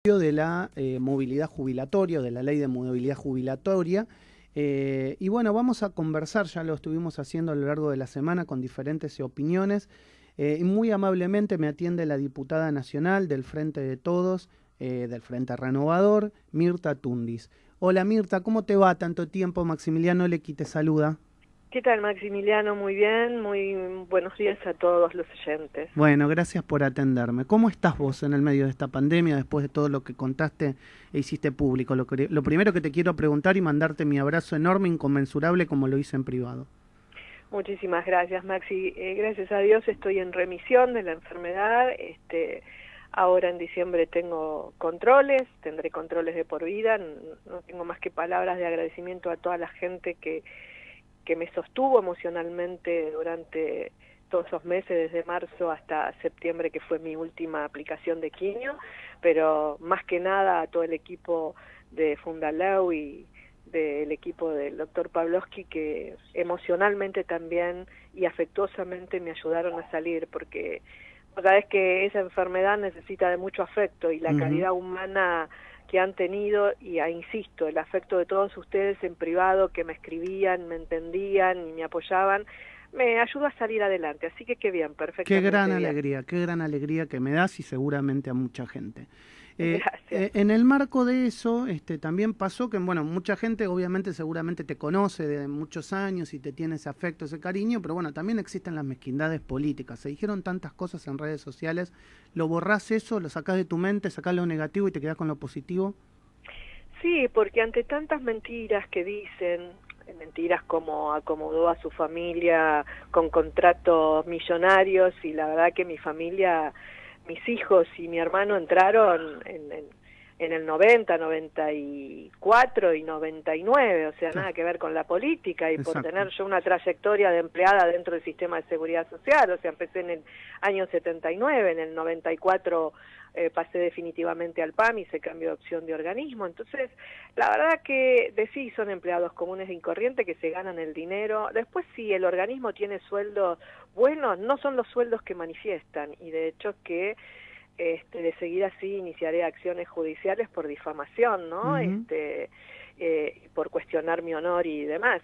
de la movilidad jubilatoria, de la ley de movilidad jubilatoria. Y bueno, vamos a conversar, ya lo estuvimos haciendo a lo largo de la semana con diferentes opiniones. Y muy amablemente me atiende la diputada nacional del Frente de Todos, del Frente Renovador, Mirta Tundis. Hola Mirta, ¿cómo te va? Tanto tiempo, Maximiliano Lequi te saluda. ¿Qué tal, Maximiliano? Muy bien, muy buenos días a todos los oyentes. Bueno, gracias por atenderme. ¿Cómo estás vos en el medio de esta pandemia, después de todo lo que contaste e hiciste público? Lo primero que te quiero preguntar y mandarte mi abrazo enorme, inconmensurable, como lo hice en privado. Muchísimas gracias, Maxi. Gracias a Dios estoy en remisión de la enfermedad. Ahora en diciembre tengo controles, tendré controles de por vida. No tengo más que palabras de agradecimiento a toda la gente que me sostuvo emocionalmente durante todos esos meses, desde marzo hasta septiembre, que fue mi última aplicación de quimio, pero más que nada a todo el equipo de Fundaleu y del equipo del doctor Pavlovsky, que emocionalmente también y afectuosamente me ayudaron a salir, porque cada vez que esa enfermedad necesita de mucho afecto y la calidad humana que han tenido, y insisto, el afecto de todos ustedes en privado que me escribían, me entendían y me apoyaban, me ayudó a salir adelante, así que qué bien, perfectamente bien. Qué gran alegría que me das y seguramente a mucha gente. Gracias. En el marco de eso, también pasó que, bueno, mucha gente obviamente seguramente te conoce de muchos años y te tiene ese afecto, ese cariño, pero bueno, también existen las mezquindades políticas. Se dijeron tantas cosas en redes sociales, ¿lo borrás eso, lo sacás de tu mente, sacás lo negativo y te quedás con lo positivo? Sí, porque ante tantas mentiras que dicen, mentiras como acomodó a su familia con contratos millonarios, y la verdad que mi familia, mis hijos y mi hermano entraron en el 90, 94 y 99, o sea, Claro. nada que ver con la política, y por Exacto. tener yo una trayectoria de empleada dentro del sistema de seguridad social, o sea, empecé en el año 79, en el 94 pasé definitivamente al PAM, hice cambio de opción de organismo. Entonces, la verdad que sí, son empleados comunes y corrientes que se ganan el dinero. Después, si el organismo tiene sueldos buenos, no son los sueldos que manifiestan, y de hecho que de seguir así iniciaré acciones judiciales por difamación, ¿no? Por cuestionar mi honor y demás.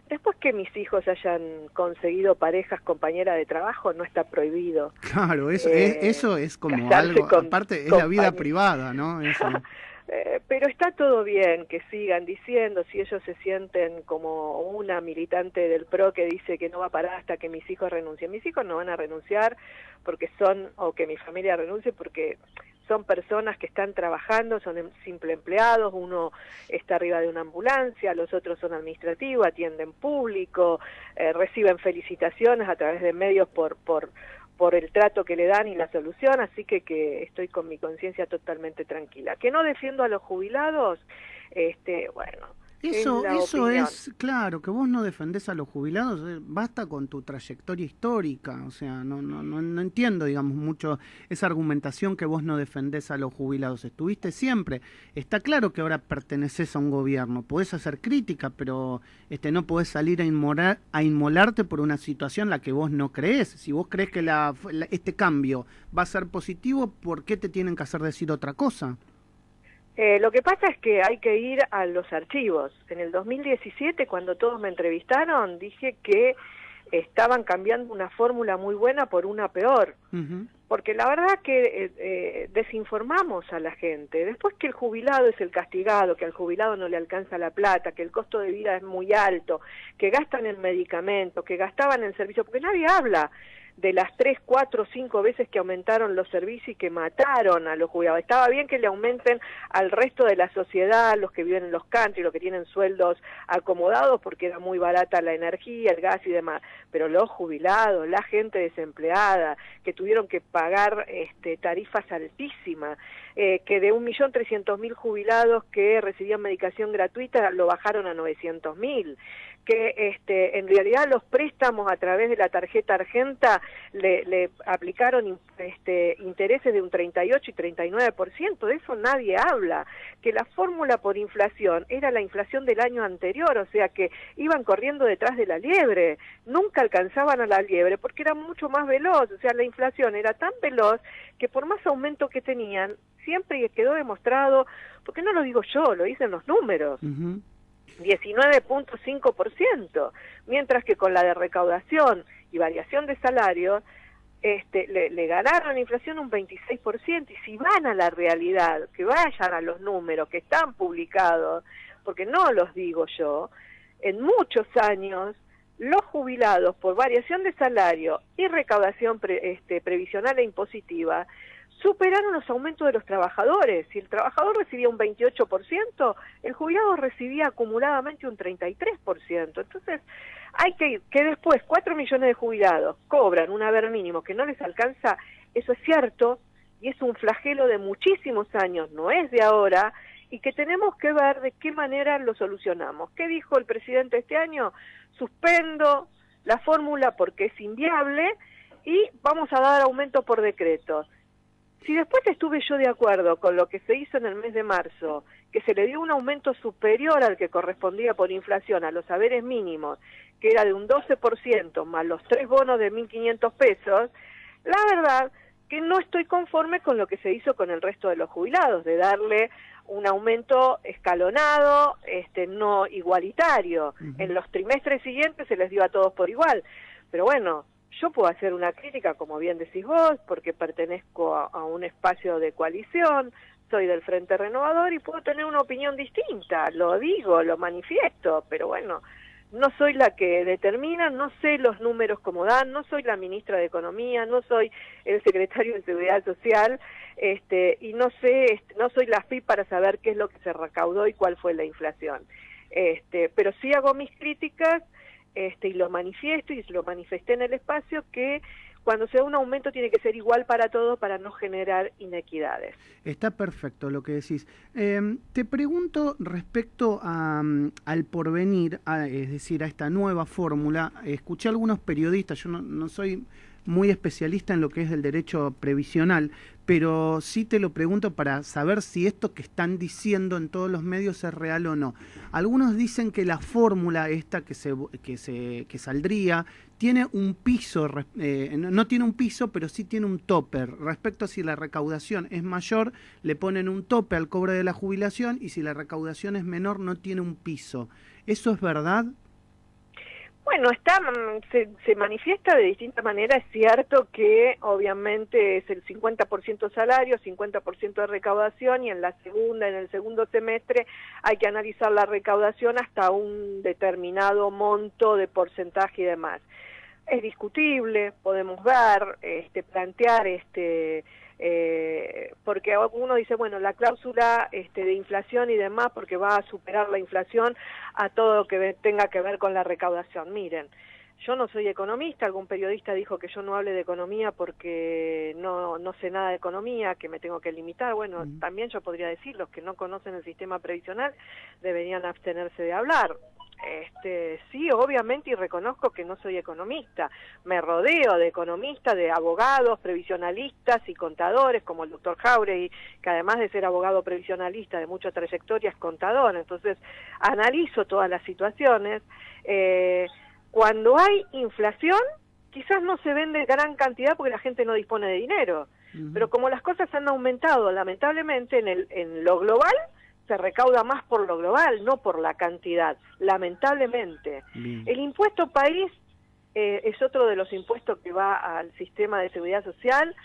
Después que mis hijos hayan conseguido parejas, compañeras de trabajo, no está prohibido. Claro, eso es como Casarse algo, con aparte es la vida compañeros. privada, ¿no? Eso. Pero está todo bien que sigan diciendo, si ellos se sienten como una militante del PRO que dice que no va a parar hasta que mis hijos renuncien. Mis hijos no van a renunciar porque o que mi familia renuncie porque son personas que están trabajando, son simple empleados, uno está arriba de una ambulancia, los otros son administrativos, atienden público, reciben felicitaciones a través de medios por el trato que le dan y la solución, así que estoy con mi conciencia totalmente tranquila. Que no defiendo a los jubilados, bueno, Eso es, claro, que vos no defendés a los jubilados, basta con tu trayectoria histórica, o sea, no entiendo, digamos, mucho esa argumentación que vos no defendés a los jubilados, estuviste siempre, está claro que ahora perteneces a un gobierno, podés hacer crítica, pero no podés salir a inmolarte por una situación en la que vos no creés. Si vos creés que este cambio va a ser positivo, ¿por qué te tienen que hacer decir otra cosa? Lo que pasa es que hay que ir a los archivos. En el 2017, cuando todos me entrevistaron, dije que estaban cambiando una fórmula muy buena por una peor. Porque la verdad que desinformamos a la gente. Después que el jubilado es el castigado, que al jubilado no le alcanza la plata, que el costo de vida es muy alto, que gastan en medicamentos, que gastaban en servicios, porque nadie habla de las 3, 4, 5 veces que aumentaron los servicios y que mataron a los jubilados. Estaba bien que le aumenten al resto de la sociedad, los que viven en los country, los que tienen sueldos acomodados porque era muy barata la energía, el gas y demás, pero los jubilados, la gente desempleada, que tuvieron que pagar tarifas altísimas, que de 1.300.000 jubilados que recibían medicación gratuita lo bajaron a 900.000, que en realidad los préstamos a través de la tarjeta Argenta le aplicaron intereses de un 38 y 39%, de eso nadie habla, que la fórmula por inflación era la inflación del año anterior, o sea que iban corriendo detrás de la liebre, nunca alcanzaban a la liebre porque era mucho más veloz, o sea la inflación era tan veloz que por más aumento que tenían, siempre quedó demostrado, porque no lo digo yo, lo dicen los números. 19.5%, mientras que con la de recaudación y variación de salarios, le ganaron la inflación un 26%, y si van a la realidad, que vayan a los números que están publicados, porque no los digo yo, en muchos años los jubilados por variación de salario y recaudación previsional e impositiva superaron los aumentos de los trabajadores. Si el trabajador recibía un 28%, el jubilado recibía acumuladamente un 33%. Entonces, hay que después 4 millones de jubilados cobran un haber mínimo que no les alcanza, eso es cierto, y es un flagelo de muchísimos años, no es de ahora, y que tenemos que ver de qué manera lo solucionamos. ¿Qué dijo el presidente este año? Suspendo la fórmula porque es inviable y vamos a dar aumento por decreto. Si después estuve yo de acuerdo con lo que se hizo en el mes de marzo, que se le dio un aumento superior al que correspondía por inflación a los haberes mínimos, que era de un 12% más los 3 bonos de 1.500 pesos, la verdad que no estoy conforme con lo que se hizo con el resto de los jubilados, de darle un aumento escalonado, no igualitario. En los trimestres siguientes se les dio a todos por igual. Pero bueno, yo puedo hacer una crítica, como bien decís vos, porque pertenezco a un espacio de coalición, soy del Frente Renovador y puedo tener una opinión distinta, lo digo, lo manifiesto, pero bueno, no soy la que determina, no sé los números como dan, no soy la ministra de Economía, no soy el secretario de Seguridad Social, y no sé, no soy la FIP para saber qué es lo que se recaudó y cuál fue la inflación. Pero sí hago mis críticas, y lo manifiesto y lo manifesté en el espacio, que cuando se da un aumento tiene que ser igual para todos para no generar inequidades. Está perfecto lo que decís. Te pregunto respecto al porvenir, es decir, a esta nueva fórmula. Escuché a algunos periodistas, yo no soy muy especialista en lo que es el derecho previsional, pero sí te lo pregunto para saber si esto que están diciendo en todos los medios es real o no. Algunos dicen que la fórmula esta que saldría tiene un piso, no tiene un piso, pero sí tiene un tope. Respecto a si la recaudación es mayor, le ponen un tope al cobro de la jubilación, y si la recaudación es menor, no tiene un piso. ¿Eso es verdad? Bueno, se manifiesta de distinta manera. Es cierto que obviamente es el 50% salario, 50% de recaudación, y en el segundo semestre hay que analizar la recaudación hasta un determinado monto de porcentaje y demás. Es discutible, podemos ver, plantear, porque uno dice, bueno, la cláusula de inflación y demás, porque va a superar la inflación a todo lo que tenga que ver con la recaudación. Miren, yo no soy economista, algún periodista dijo que yo no hable de economía porque no sé nada de economía, que me tengo que limitar. Bueno, también yo podría decir, los que no conocen el sistema previsional deberían abstenerse de hablar. Sí, obviamente, y reconozco que no soy economista, me rodeo de economistas, de abogados, previsionalistas y contadores, como el doctor Jauregui, que además de ser abogado previsionalista de mucha trayectoria es contador, entonces analizo todas las situaciones. Cuando hay inflación, quizás no se vende gran cantidad porque la gente no dispone de dinero, pero como las cosas han aumentado lamentablemente en lo global, se recauda más por lo global, no por la cantidad, lamentablemente. Bien. El impuesto país es otro de los impuestos que va al sistema de seguridad social,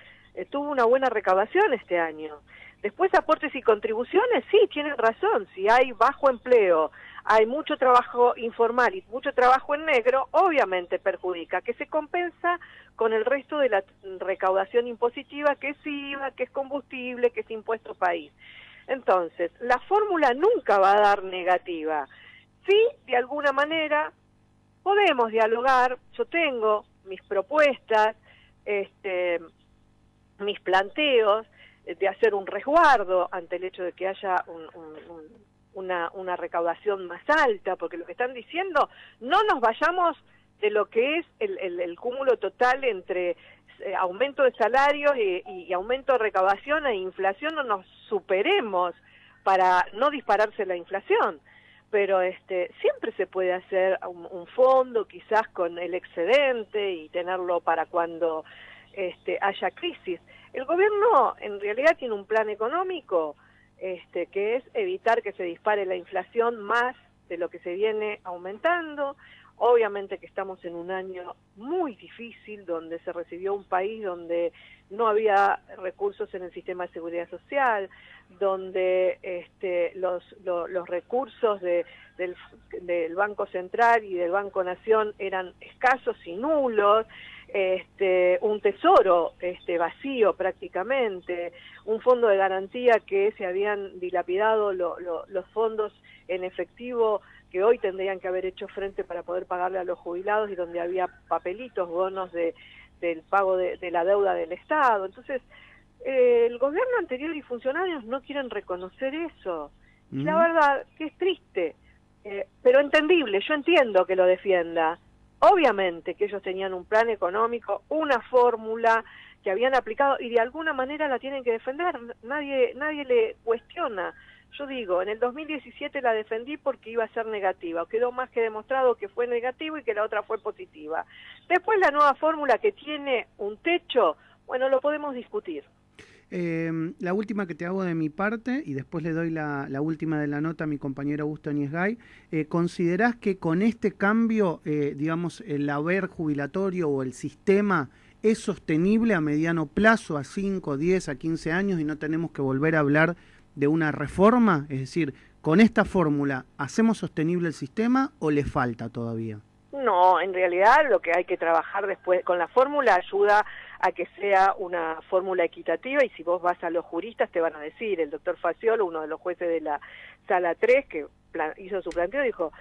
tuvo una buena recaudación este año. Después, aportes y contribuciones, sí, tienen razón, si hay bajo empleo, hay mucho trabajo informal y mucho trabajo en negro, obviamente perjudica, que se compensa con el resto de la recaudación impositiva, que es IVA, que es combustible, que es impuesto país. Entonces, la fórmula nunca va a dar negativa. Sí, de alguna manera, podemos dialogar, yo tengo mis propuestas, mis planteos de hacer un resguardo ante el hecho de que haya una recaudación más alta, porque lo que están diciendo, no nos vayamos de lo que es el cúmulo total entre aumento de salarios y aumento de recaudación e inflación, no nos superemos para no dispararse la inflación, pero siempre se puede hacer un fondo quizás con el excedente y tenerlo para cuando haya crisis. El gobierno en realidad tiene un plan económico que es evitar que se dispare la inflación más de lo que se viene aumentando. Obviamente que estamos en un año muy difícil, donde se recibió un país donde no había recursos en el sistema de seguridad social, donde los recursos del Banco Central y del Banco Nación eran escasos y nulos, un tesoro vacío prácticamente, un fondo de garantía que se habían dilapidado los fondos en efectivo que hoy tendrían que haber hecho frente para poder pagarle a los jubilados y donde había papelitos, bonos del pago de la deuda del Estado. Entonces, el gobierno anterior y funcionarios no quieren reconocer eso. Y la verdad que es triste, pero entendible, yo entiendo que lo defienda. Obviamente que ellos tenían un plan económico, una fórmula que habían aplicado y de alguna manera la tienen que defender, nadie le cuestiona. Yo digo, en el 2017 la defendí porque iba a ser negativa, quedó más que demostrado que fue negativo y que la otra fue positiva. Después la nueva fórmula que tiene un techo, bueno, lo podemos discutir. La última que te hago de mi parte, y después le doy la última de la nota a mi compañero Augusto Niesgay, ¿considerás que con este cambio, digamos, el haber jubilatorio o el sistema es sostenible a mediano plazo, a 5, 10, a 15 años, y no tenemos que volver a hablar de una reforma? Es decir, ¿con esta fórmula hacemos sostenible el sistema o le falta todavía? No, en realidad lo que hay que trabajar después con la fórmula ayuda a que sea una fórmula equitativa, y si vos vas a los juristas te van a decir, el doctor Faciolo, uno de los jueces de la Sala 3, que hizo su planteo, dijo,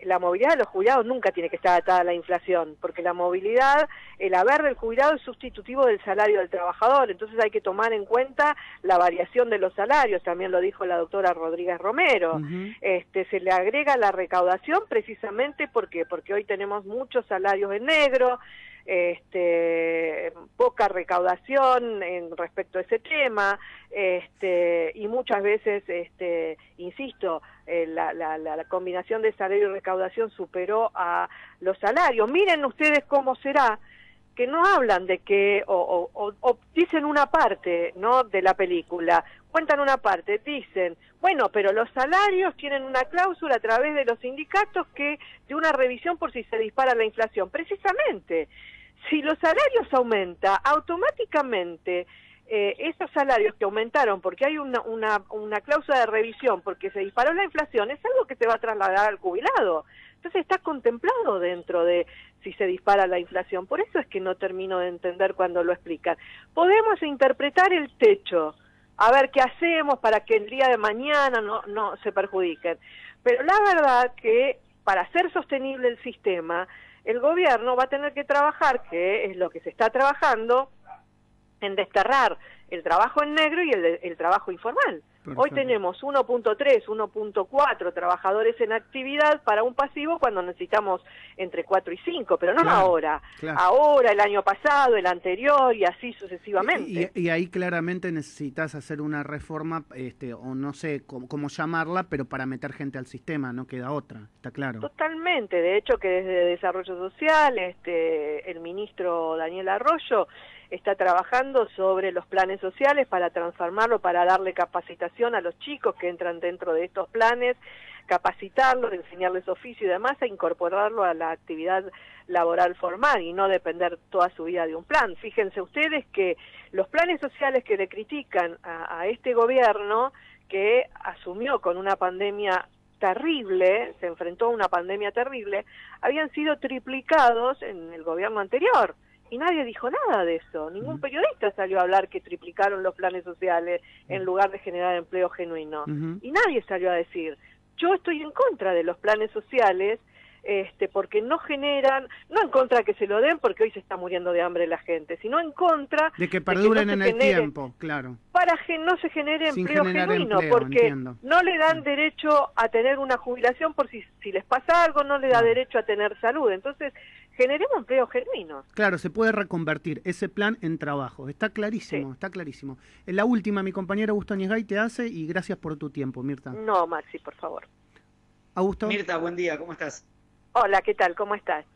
la movilidad de los jubilados nunca tiene que estar atada a la inflación, porque la movilidad, el haber del jubilado es sustitutivo del salario del trabajador, entonces hay que tomar en cuenta la variación de los salarios, también lo dijo la doctora Rodríguez Romero. Se le agrega la recaudación precisamente porque hoy tenemos muchos salarios en negro, poca recaudación respecto a ese tema, y muchas veces, insisto, la combinación de salario y recaudación superó a los salarios. Miren ustedes cómo será que no hablan de que, o dicen una parte, ¿no?, de la película, cuentan una parte, dicen, bueno, pero los salarios tienen una cláusula a través de los sindicatos que de una revisión por si se dispara la inflación. Precisamente, si los salarios aumentan, automáticamente esos salarios que aumentaron porque hay una cláusula de revisión porque se disparó la inflación, es algo que se va a trasladar al jubilado. Entonces está contemplado dentro de si se dispara la inflación. Por eso es que no termino de entender cuando lo explican. Podemos interpretar el techo, a ver qué hacemos para que el día de mañana no se perjudiquen. Pero la verdad que para ser sostenible el sistema, el gobierno va a tener que trabajar, que es lo que se está trabajando, en desterrar el trabajo en negro y el trabajo informal. Perfecto. Hoy tenemos 1.3, 1.4 trabajadores en actividad para un pasivo cuando necesitamos entre 4 y 5, pero no claro, ahora. Claro. Ahora, el año pasado, el anterior y así sucesivamente. Y ahí claramente necesitas hacer una reforma, o no sé cómo llamarla, pero para meter gente al sistema, no queda otra, está claro. Totalmente, de hecho que desde Desarrollo Social, el ministro Daniel Arroyo está trabajando sobre los planes sociales para transformarlo, para darle capacitación a los chicos que entran dentro de estos planes, capacitarlos, enseñarles oficio y demás, e incorporarlo a la actividad laboral formal y no depender toda su vida de un plan. Fíjense ustedes que los planes sociales que le critican a este gobierno, que asumió con una pandemia terrible, se enfrentó a una pandemia terrible, habían sido triplicados en el gobierno anterior. Y nadie dijo nada de eso, ningún periodista salió a hablar que triplicaron los planes sociales en lugar de generar empleo genuino. Y nadie salió a decir, yo estoy en contra de los planes sociales, porque no generan, no en contra de que se lo den porque hoy se está muriendo de hambre la gente, sino en contra de que perduren en el tiempo, claro. Para que no se genere empleo genuino, porque entiendo. No le dan derecho a tener una jubilación por si les pasa algo, no le da derecho a tener salud. Entonces, generemos empleo genuino. Claro, se puede reconvertir ese plan en trabajo. Está clarísimo, está clarísimo. En la última, mi compañera Augusto Niesgay te hace, y gracias por tu tiempo, Mirta. No, Maxi, por favor. Augusto. Mirta, buen día, ¿cómo estás? Hola, ¿qué tal? ¿Cómo estás?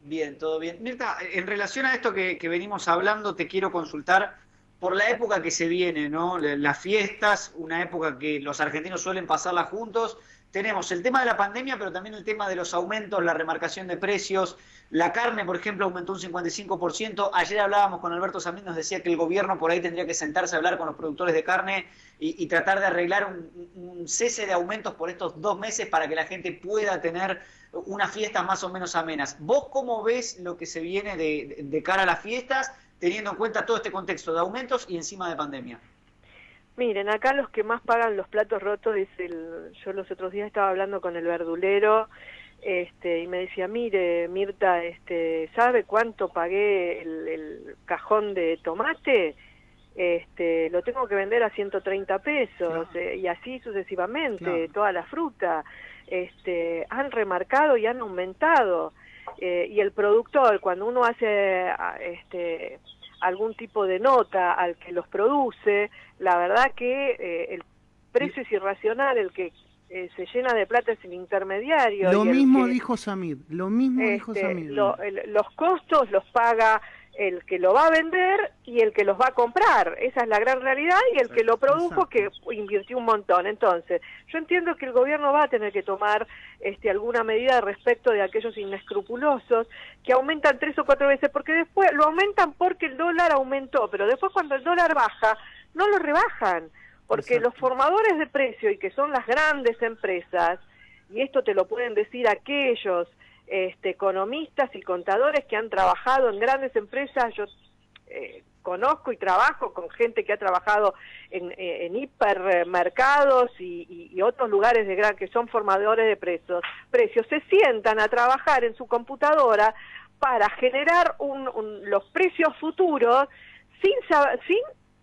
Bien, todo bien. Mirta, en relación a esto que venimos hablando, te quiero consultar por la época que se viene, ¿no? Las fiestas, una época que los argentinos suelen pasarla juntos. Tenemos el tema de la pandemia, pero también el tema de los aumentos, la remarcación de precios. La carne, por ejemplo, aumentó un 55%. Ayer hablábamos con Alberto Samit, nos decía que el gobierno por ahí tendría que sentarse a hablar con los productores de carne y tratar de arreglar un cese de aumentos por estos 2 meses para que la gente pueda tener unas fiestas más o menos amenas. ¿Vos cómo ves lo que se viene de cara a las fiestas, teniendo en cuenta todo este contexto de aumentos y encima de pandemia? Miren, acá los que más pagan los platos rotos yo los otros días estaba hablando con el verdulero, y me decía, mire, Mirta, ¿sabe cuánto pagué el cajón de tomate? Lo tengo que vender a 130 pesos, y así sucesivamente, toda la fruta. Han remarcado y han aumentado, y el productor, cuando uno hace algún tipo de nota al que los produce, la verdad que el precio es irracional, el que se llena de plata es el intermediario. Lo mismo dijo Samid, lo mismo dijo Samid. Los costos los paga el que lo va a vender y el que los va a comprar, esa es la gran realidad, y el que lo produjo, que invirtió un montón. Entonces, yo entiendo que el gobierno va a tener que tomar alguna medida respecto de aquellos inescrupulosos que aumentan 3 o 4 veces, porque después lo aumentan porque el dólar aumentó, pero después cuando el dólar baja, no lo rebajan, porque los formadores de precio, y que son las grandes empresas, y esto te lo pueden decir aquellos economistas y contadores que han trabajado en grandes empresas. Yo conozco y trabajo con gente que ha trabajado en hipermercados y otros lugares que son formadores de precios, se sientan a trabajar en su computadora para generar los precios futuros sin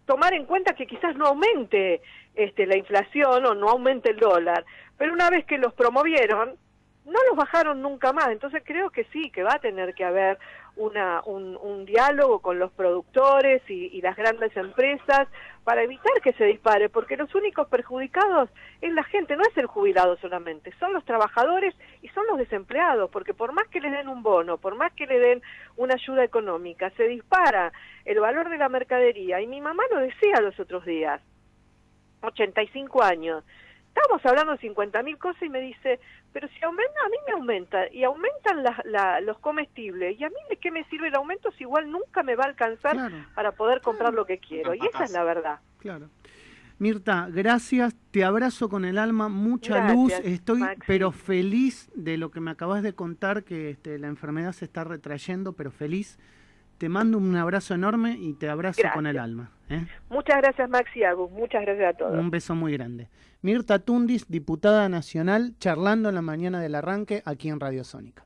tomar en cuenta que quizás no aumente la inflación o no aumente el dólar, pero una vez que los promovieron, no los bajaron nunca más. Entonces creo que sí, que va a tener que haber un diálogo con los productores y las grandes empresas para evitar que se dispare, porque los únicos perjudicados es la gente, no es el jubilado solamente, son los trabajadores y son los desempleados, porque por más que les den un bono, por más que le den una ayuda económica, se dispara el valor de la mercadería. Y mi mamá lo decía los otros días, 85 años, estábamos hablando de 50.000 cosas, y me dice, pero si aumenta, a mí me aumenta, y aumentan los comestibles, y a mí de qué me sirve el aumento si igual nunca me va a alcanzar para poder comprar lo que quiero. Y esa es la verdad. Claro. Mirta, gracias, te abrazo con el alma, mucha luz, estoy Maxi, pero feliz de lo que me acabas de contar, que la enfermedad se está retrayendo, pero feliz. Te mando un abrazo enorme y te abrazo con el alma. Muchas gracias, Maxi Agus, muchas gracias a todos. Un beso muy grande. Mirta Tundis, diputada nacional, charlando en la mañana del arranque aquí en Radio Sónica.